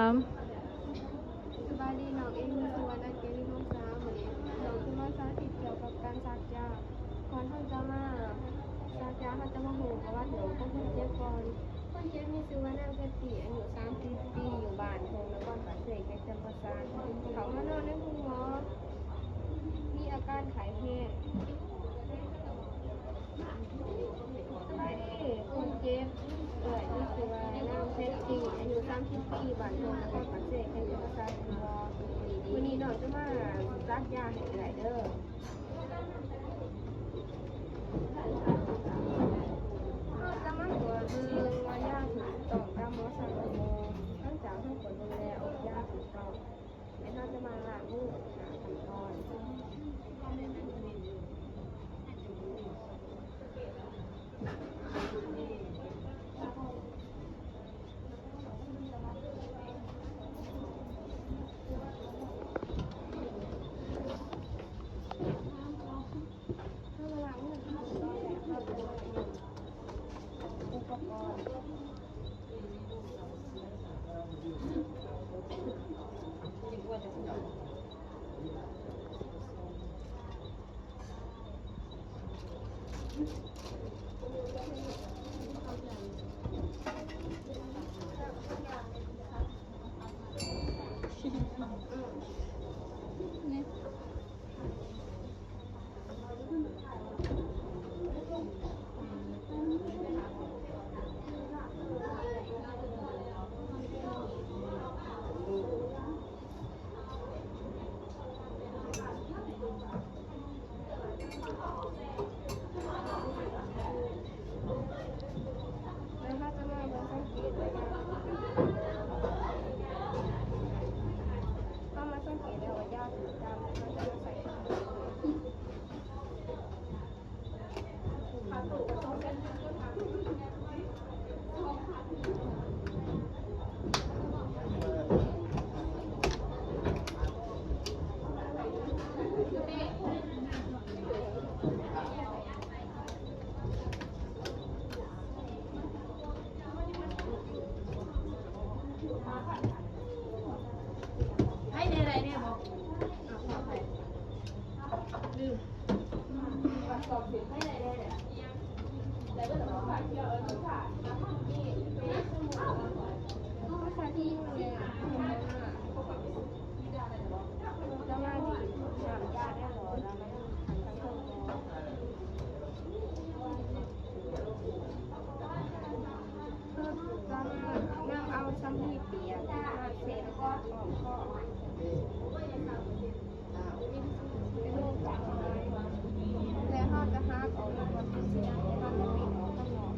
ามสบายดีน้องเอ็มมีส่วนอันเกลิห้องสาววันนี้น้องคือมาสาธิตเกี่ยวกับการซักยาก่อนท่านจะมาซักยาเขาจะมาหูประวัติน้องของคนเจ็บก่อนคนเจ็บมีชื่อว่านางเพชรศรีอายุ30 ปีอยู่บ้านโฮงนครปฐมในจังหวัดประสานเขามานอนในคุณหมอมีอาการไข้แห้งสบายดีคนเจ็บมีชื่อว่านางเพชรศรีอายุ30 ปีบ้านโฮงนครปฐมในจังหวัดประสานวันนี้น้องจะมาซักยาให้หลายเด้อจะมาตรวจเบิ่งว่ายาถูกต้องตามหมอสั่งบ่ทั้งจากให้ผลดูแลออกยาถูกต้องและถ้าจะมาล้างมือหาขั้นตอนถ้ามาล้างมือขั้นตอนแรกเราจะมาอุปกรณ์แล้วถ้าจะมาเบิ่งสังเกตว่ายาถ้ามาสังเกตแล้วว่ายาถูกตามแล้วก็จะมาใส่ถุงมือให้ในอะไรเนี่ยบอกลืมภาษาที่อยู่เลยอ่ะจะมาดิถามยาได้หรอแล้วมาดูทางเครื่องหมอจะมานำเอาสำลีเปียกมาเช็ดก็ออกข้อเป็นโรคจำอะไรแล้วเขาจะหักออกมาก่อนที่เสียเขาจะปิดออกข้างนอก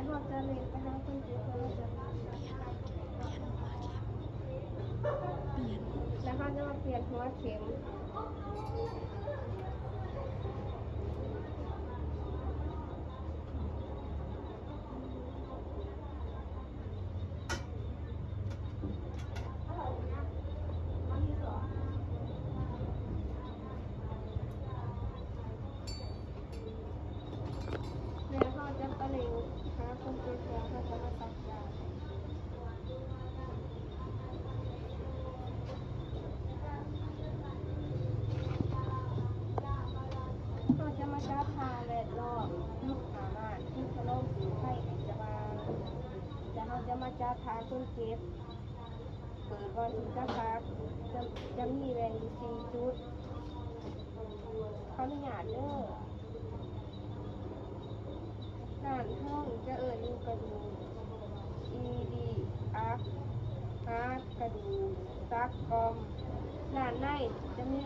เขาจะเล็งไปหาคนเจ็บเพื่อเราจะแล้วเขาจะมาเปลี่ยนหัวเข็มแล้วเขาจะไปเล็งหาคนเจ็บเพื่อเขาจะมาสักยาเขาจะมาจับทางแวดล้อมยุบหามาที่ขนมสีไข่แห่งจะบางแล้วเขาจะมาจับทางคนเจ็บเปิดวันที่จะพักจะมีแหวนอยู่4 จุดเขาอนุญาตเด้อด้านห้องจะอยู่กระดูก ED อักฮาร์ดกระดูกซักกอมด้านในจะมี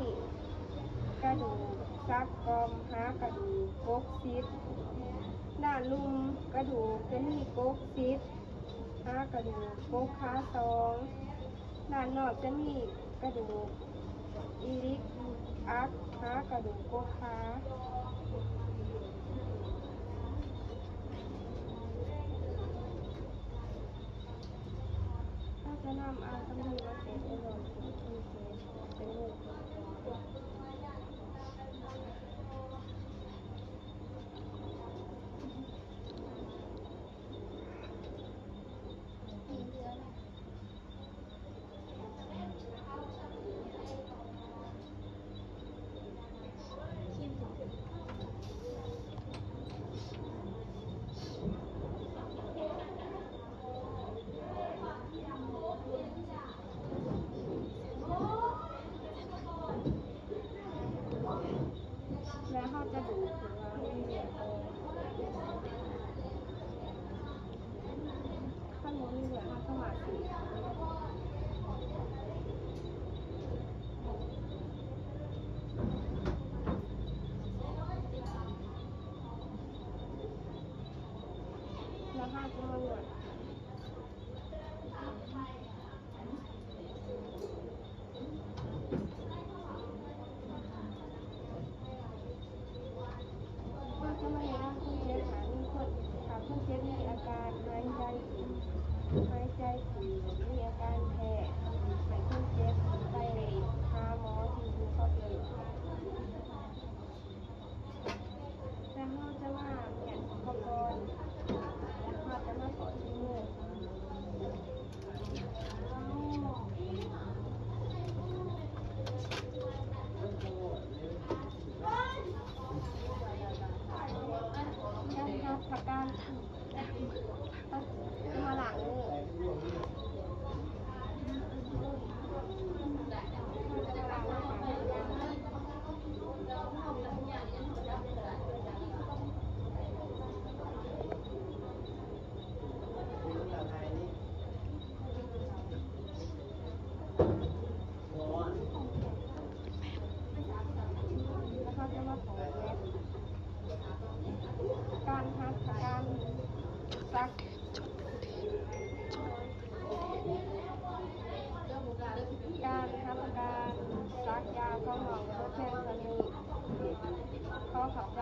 กระดูกซักกอมหากระดูกกกซิดด้านลุมกระดูกจะมีกกซิดหากระดูกกกขาสองด้านนอกจะมีกระดูกอีลิกอักหากระดูกกกขาถ้าจะนำตำรวจมาเสร็จแล้วเป็นลูกแล้วเขาจะดูถึงว่าไม่มีเหลือข้างบนมีเหลือเขาสมาธิแล้วเขาจะมาหนวดเขาจะมาเห็นว่าคนเจ็บคนเจ็บมีอาการหายใจถี่มีอาการแพ้ให้คนเจ็บไปหาหมอที่ดูเขาเลยแต่เขาจะมาเปลี่ยนอุปกรณ์แล้วเขาจะมาขอที่มือการทับประกันมาหลังแล้วเขาจะมาขอเล็บการทับการซักการทำการซักยาเข้าหนองเพื่อแพทย์สนิทเขาขับใจ